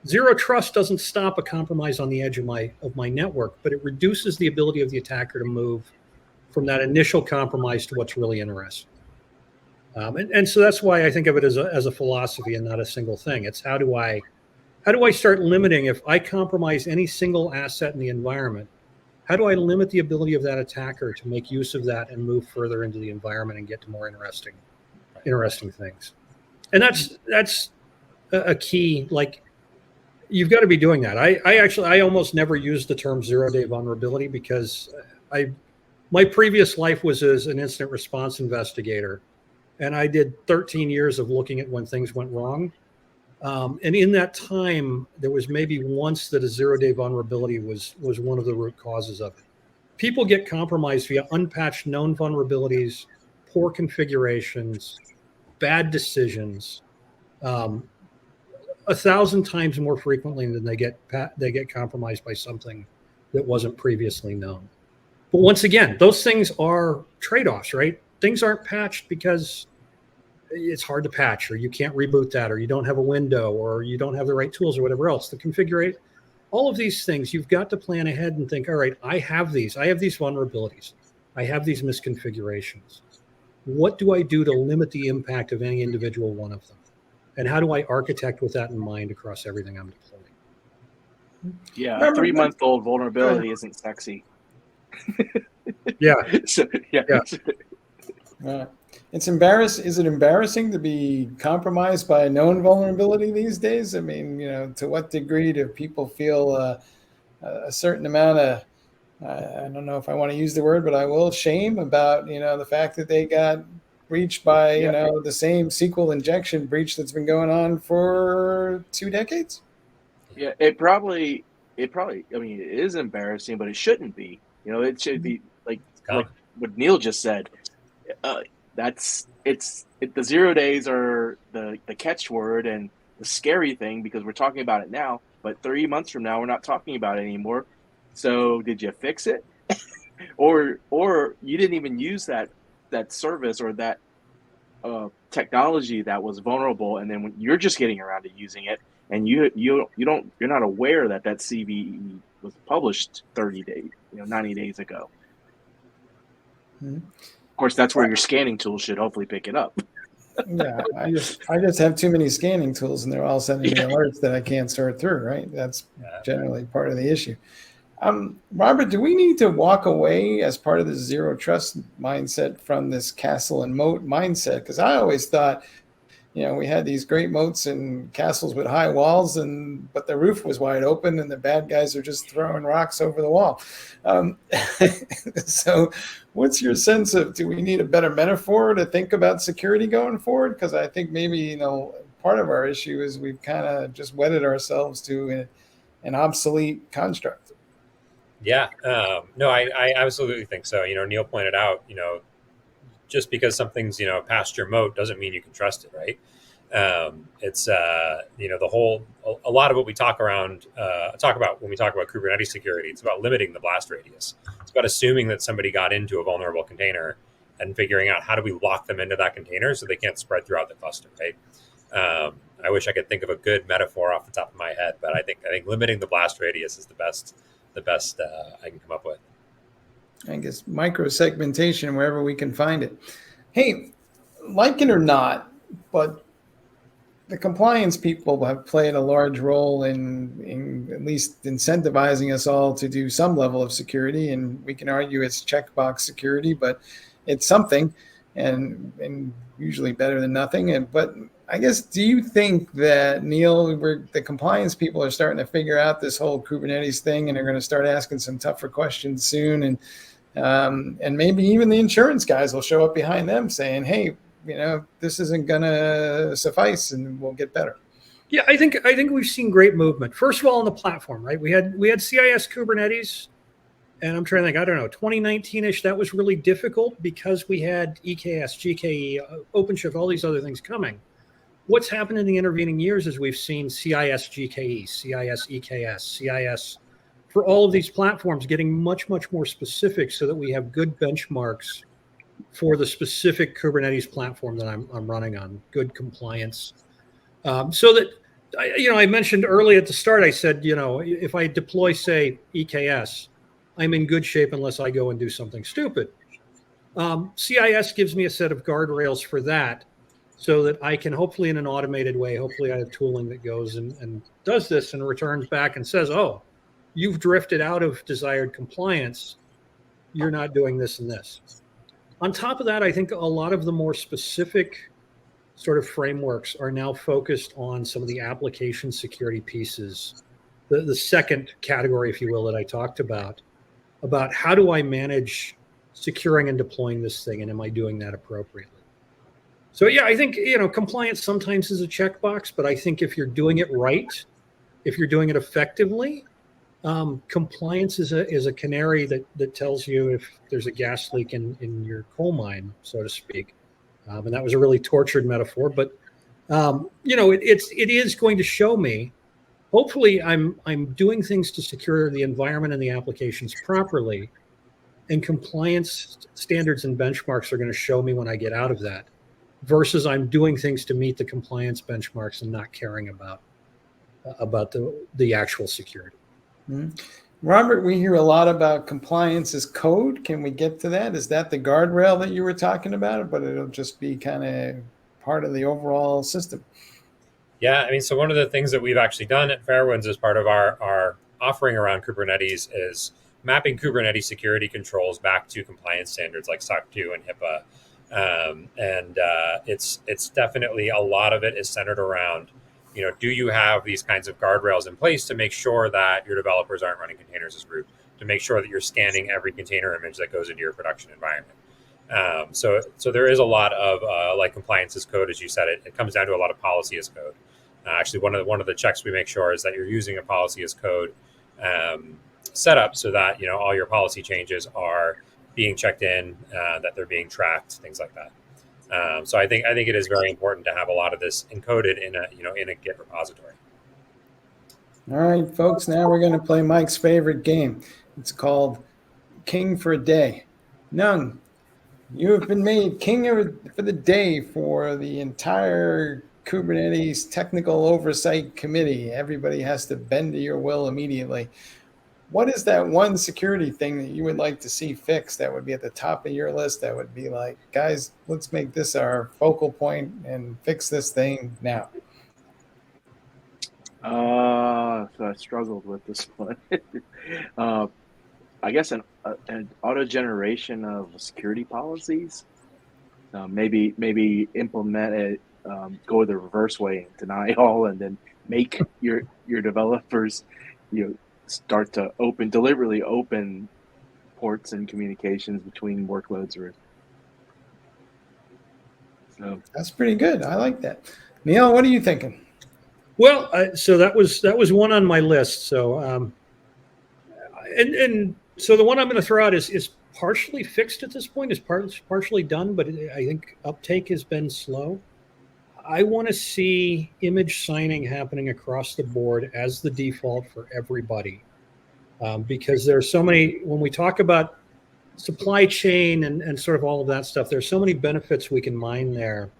Zero trust doesn't stop a compromise on the edge of my network, but it reduces the ability of the attacker to move from that initial compromise to what's really interesting. And so that's why I think of it as a philosophy and not a single thing. It's how do I start limiting, if I compromise any single asset in the environment, how do I limit the ability of that attacker to make use of that and move further into the environment and get to more interesting things? And that's a key. Like, you've got to be doing that. I almost never use the term 0 day vulnerability because my previous life was as an incident response investigator, and I did 13 years of looking at when things went wrong. And in that time, there was maybe once that a 0 day vulnerability was one of the root causes of it. People get compromised via unpatched known vulnerabilities, poor configurations, bad decisions, 1,000 times more frequently than they get compromised by something that wasn't previously known. But once again, those things are trade-offs, right? Things aren't patched because it's hard to patch, or you can't reboot that, or you don't have a window, or you don't have the right tools, or whatever else. The configurate, all of these things, you've got to plan ahead and think, all right, I have these vulnerabilities. I have these misconfigurations. What do I do to limit the impact of any individual one of them? And how do I architect with that in mind across everything I'm deploying? Yeah, a 3-month-old vulnerability isn't sexy. Yeah. So, yeah. It's Is it embarrassing to be compromised by a known vulnerability these days? I mean, to what degree do people feel a certain amount of I don't know if I want to use the word, but I will, shame about, the fact that they got breached by, the same SQL injection breach that's been going on for 2 decades. Yeah, I mean, it is embarrassing, but it shouldn't be. It should be like what Neil just said. Uh, the 0 days are the catchword and the scary thing because we're talking about it now, but 3 months from now we're not talking about it anymore. So did you fix it, or you didn't even use that service or that technology that was vulnerable, and then when you're just getting around to using it, and you're not aware that CVE was published 30 days, 90 days ago. Mm-hmm. Of course, that's where your scanning tool should hopefully pick it up. Yeah, I just have too many scanning tools, and they're all sending me alerts that I can't sort through. Right, that's generally part of the issue. Robert, do we need to walk away as part of the zero trust mindset from this castle and moat mindset? Because I always thought, we had these great moats and castles with high walls, but the roof was wide open, and the bad guys are just throwing rocks over the wall. So, what's your sense of? Do we need a better metaphor to think about security going forward? Because I think maybe part of our issue is we've kind of just wedded ourselves to an obsolete construct. Yeah, no, I absolutely think so. Neil pointed out, just because something's, past your moat doesn't mean you can trust it, right? It's, a lot of what we talk about when we talk about Kubernetes security, it's about limiting the blast radius. It's about assuming that somebody got into a vulnerable container and figuring out how do we lock them into that container so they can't spread throughout the cluster, right? I wish I could think of a good metaphor off the top of my head, but I think limiting the blast radius is the best I can come up with. I guess micro segmentation wherever we can find it. Hey, like it or not, but the compliance people have played a large role in at least incentivizing us all to do some level of security, and we can argue it's checkbox security, but it's something, and usually better than nothing. But I guess, do you think that, Neil, the compliance people are starting to figure out this whole Kubernetes thing, and they're going to start asking some tougher questions soon, and maybe even the insurance guys will show up behind them saying, "Hey, this isn't going to suffice, and we'll get better." Yeah, I think we've seen great movement. First of all, on the platform, right? We had CIS Kubernetes, and I'm trying to think, I don't know, 2019-ish, that was really difficult because we had EKS, GKE, OpenShift, all these other things coming. What's happened in the intervening years is we've seen CIS GKE, CIS EKS, CIS, for all of these platforms getting much, much more specific so that we have good benchmarks for the specific Kubernetes platform that I'm running on, good compliance. So that, I mentioned early at the start, I said, if I deploy, say, EKS, I'm in good shape unless I go and do something stupid. CIS gives me a set of guardrails for that so that I can hopefully in an automated way, hopefully I have tooling that goes and does this and returns back and says, oh, you've drifted out of desired compliance. You're not doing this and this. On top of that, I think a lot of the more specific sort of frameworks are now focused on some of the application security pieces, the second category, if you will, that I talked about how do I manage securing and deploying this thing, and am I doing that appropriately? So yeah, I think compliance sometimes is a checkbox, but I think if you're doing it right, if you're doing it effectively, compliance is a canary that tells you if there's a gas leak in your coal mine, so to speak. And that was a really tortured metaphor, but it is going to show me. Hopefully, I'm doing things to secure the environment and the applications properly, and compliance standards and benchmarks are going to show me when I get out of that, versus I'm doing things to meet the compliance benchmarks and not caring about the actual security. Mm-hmm. Robert, we hear a lot about compliance as code. Can we get to that? Is that the guardrail that you were talking about, but it'll just be kind of part of the overall system? Yeah, I mean, so one of the things that we've actually done at Fairwinds as part of our offering around Kubernetes is mapping Kubernetes security controls back to compliance standards like SOC 2 and HIPAA. It's definitely, a lot of it is centered around, do you have these kinds of guardrails in place to make sure that your developers aren't running containers as root? to make sure that you're scanning every container image that goes into your production environment. So there is a lot of like compliance as code, as you said. It comes down to a lot of policy as code. Actually, one of the checks we make sure is that you're using a policy as code setup, so that all your policy changes are being checked in, that they're being tracked, things like that. So I think it is very important to have a lot of this encoded in a Git repository. All right, folks. Now we're going to play Mike's favorite game. It's called King for a Day. Nung, you have been made king for the day for the entire Kubernetes Technical Oversight Committee. Everybody has to bend to your will immediately. What is that one security thing that you would like to see fixed that would be at the top of your list, that would be like, guys, let's make this our focal point and fix this thing now? So I struggled with this one. I guess an auto generation of security policies. Maybe implement it, go the reverse way and deny all, and then make your developers start to deliberately open ports and communications between workloads. So that's pretty good. I like that. Neil, what are you thinking? Well, so that was one on my list. So, and so the one I'm going to throw out is partially fixed at this point, is partially done, but I think uptake has been slow. I want to see image signing happening across the board as the default for everybody, because there's so many, when we talk about supply chain and sort of all of that stuff, there's so many benefits we can mine there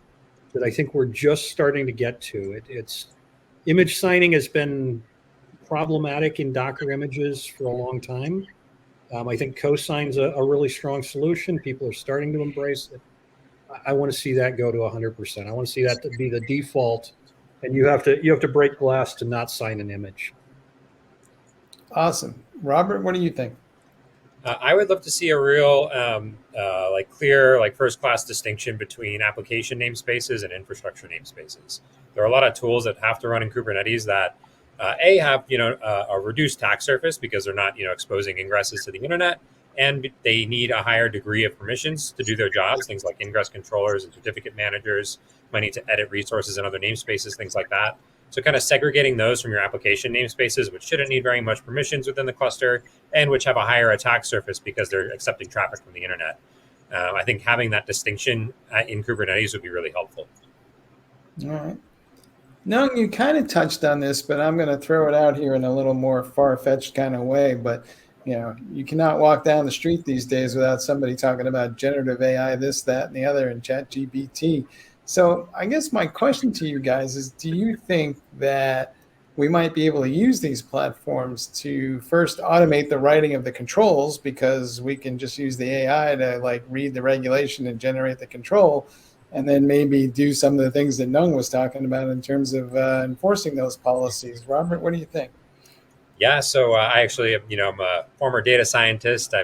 that I think we're just starting to get to. It's image signing has been problematic in Docker images for a long time. I think cosign's a really strong solution. People are starting to embrace it. I want to see that go to 100%. I want to see that to be the default, and you have to break glass to not sign an image. Awesome. Robert, what do you think? I would love to see a real clear first-class distinction between application namespaces and infrastructure namespaces. There are a lot of tools that have to run in Kubernetes that have a reduced attack surface because they're not exposing ingresses to the internet, and they need a higher degree of permissions to do their jobs. Things like ingress controllers and certificate managers might need to edit resources in other namespaces, things like that. So kind of segregating those from your application namespaces, which shouldn't need very much permissions within the cluster and which have a higher attack surface because they're accepting traffic from the internet. I think having that distinction in Kubernetes would be really helpful. All right. No, you kind of touched on this, but I'm going to throw it out here in a little more far-fetched kind of way. But, you cannot walk down the street these days without somebody talking about generative AI, this, that, and the other, and ChatGPT. So I guess my question to you guys is, do you think that we might be able to use these platforms to first automate the writing of the controls, because we can just use the AI to read the regulation and generate the control, and then maybe do some of the things that Nung was talking about in terms of enforcing those policies? Robert, what do you think? Yeah, so I actually, I'm a former data scientist.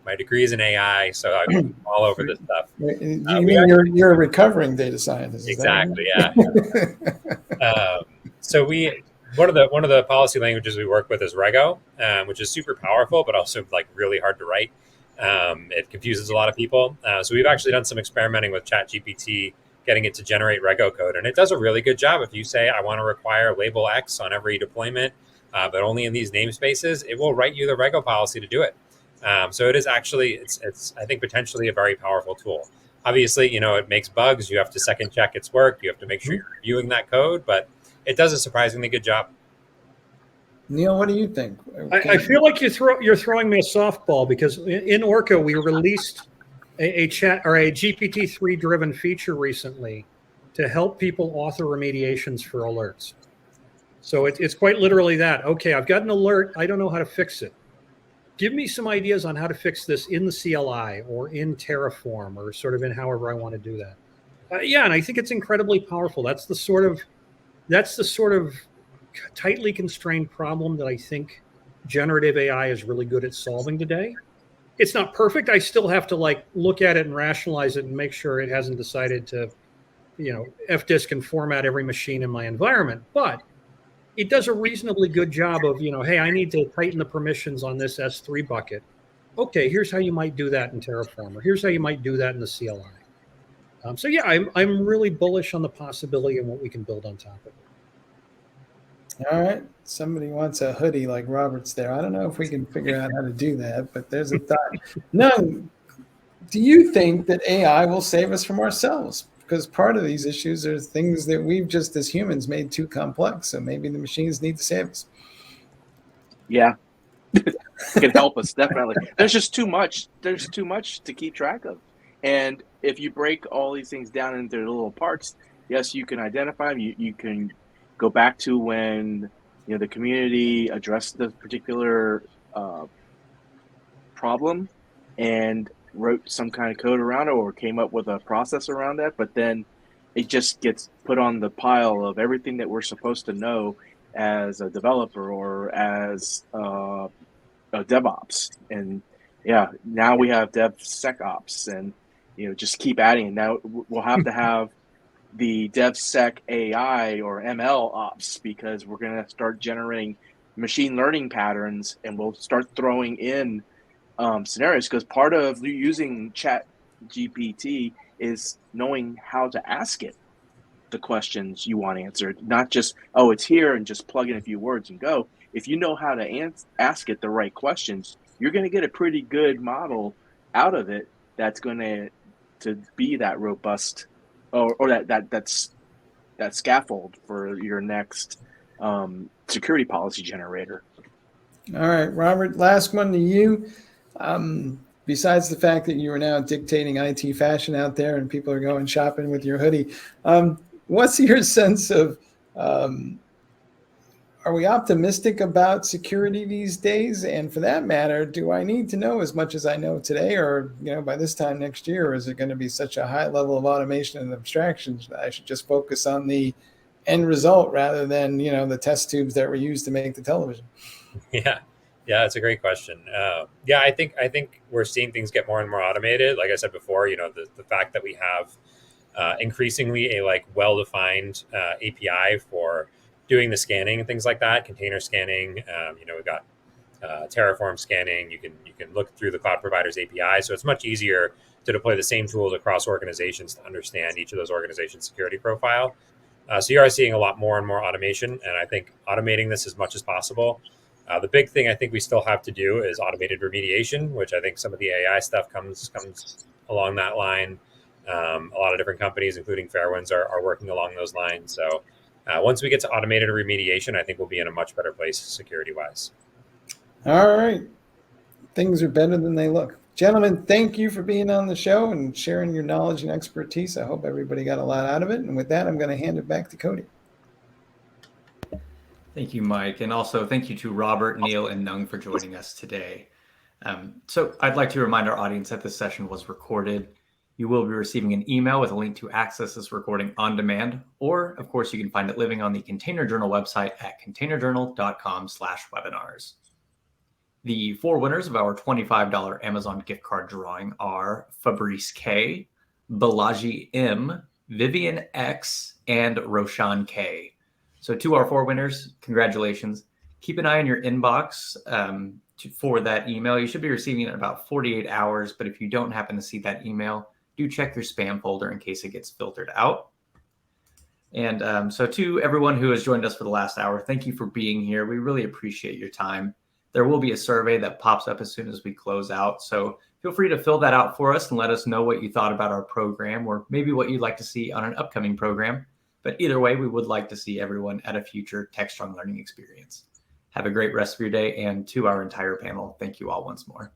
My degree is in AI, so I'm all over this stuff. You mean you're a recovering data scientist? Exactly, yeah. So one of the policy languages we work with is Rego, which is super powerful, but also really hard to write. It confuses a lot of people. So we've actually done some experimenting with ChatGPT, getting it to generate Rego code, and it does a really good job. If you say, I want to require label X on every deployment, but only in these namespaces, it will write you the Rego policy to do it. So it is actually, it's I think potentially a very powerful tool. Obviously, it makes bugs. You have to second check its work. You have to make sure you're reviewing that code, but it does a surprisingly good job. Neil, what do you think? I feel like you're throwing me a softball, because in Orca we released a chat or a GPT-3 driven feature recently to help people author remediations for alerts. So it's quite literally that. Okay, I've got an alert. I don't know how to fix it. Give me some ideas on how to fix this in the CLI or in Terraform or sort of in however I want to do that. And I think it's incredibly powerful. That's the sort of tightly constrained problem that I think generative AI is really good at solving today. It's not perfect. I still have to look at it and rationalize it and make sure it hasn't decided to, fdisk and format every machine in my environment. But it does a reasonably good job of, hey, I need to tighten the permissions on this S3 bucket. Okay, here's how you might do that in Terraform, or here's how you might do that in the CLI. So yeah, I'm really bullish on the possibility and what we can build on top of it. All right. Somebody wants a hoodie like Robert's there. I don't know if we can figure out how to do that, but there's a thought. None. Do you think that AI will save us from ourselves? Because part of these issues are things that we've just as humans made too complex. So maybe the machines need to save us. Yeah. It can help us, definitely. There's just too much. There's too much to keep track of. And if you break all these things down into their little parts, yes, you can identify them. You can go back to when the community addressed the particular problem and wrote some kind of code around it or came up with a process around that. But then it just gets put on the pile of everything that we're supposed to know as a developer or as a DevOps. And yeah, now we have DevSecOps, and just keep adding. Now we'll have to have the DevSec AI or ML ops, because we're going to start generating machine learning patterns, and we'll start throwing in scenarios, because part of using Chat GPT is knowing how to ask it the questions you want answered, not just, oh, it's here and just plug in a few words and go. If you know how to ask it the right questions, you're going to get a pretty good model out of it that's going to be that robust or that scaffold for your next security policy generator. All right, Robert, last one to you. Besides the fact that you are now dictating IT fashion out there and people are going shopping with your hoodie, what's your sense of, are we optimistic about security these days? And for that matter, do I need to know as much as I know today, or by this time next year, or is it going to be such a high level of automation and abstractions that I should just focus on the end result rather than the test tubes that were used to make the television? Yeah, it's a great question. I think we're seeing things get more and more automated. Like I said before, the fact that we have increasingly a well-defined API for doing the scanning and things like that, container scanning. We've got Terraform scanning. You can look through the cloud provider's API, so it's much easier to deploy the same tools across organizations to understand each of those organizations' security profile. So you are seeing a lot more and more automation, and I think automating this as much as possible. The big thing I think we still have to do is automated remediation, which I think some of the AI stuff comes along that line. A lot of different companies, including Fairwinds, are working along those lines. So once we get to automated remediation, I think we'll be in a much better place security-wise. All right. Things are better than they look. Gentlemen, thank you for being on the show and sharing your knowledge and expertise. I hope everybody got a lot out of it. And with that, I'm going to hand it back to Cody. Thank you, Mike. And also thank you to Robert, Neil, and Nung for joining us today. So I'd like to remind our audience that this session was recorded. You will be receiving an email with a link to access this recording on demand, or of course, you can find it living on the Container Journal website at containerjournal.com/webinars. The 4 winners of our $25 Amazon gift card drawing are Fabrice K, Balaji M, Vivian X, and Roshan K. So to our 4 winners, congratulations. Keep an eye on your inbox for that email. You should be receiving it in about 48 hours, but if you don't happen to see that email, do check your spam folder in case it gets filtered out. And so to everyone who has joined us for the last hour, thank you for being here. We really appreciate your time. There will be a survey that pops up as soon as we close out. So feel free to fill that out for us and let us know what you thought about our program, or maybe what you'd like to see on an upcoming program. But either way, we would like to see everyone at a future Techstrong learning experience. Have a great rest of your day. And to our entire panel, thank you all once more.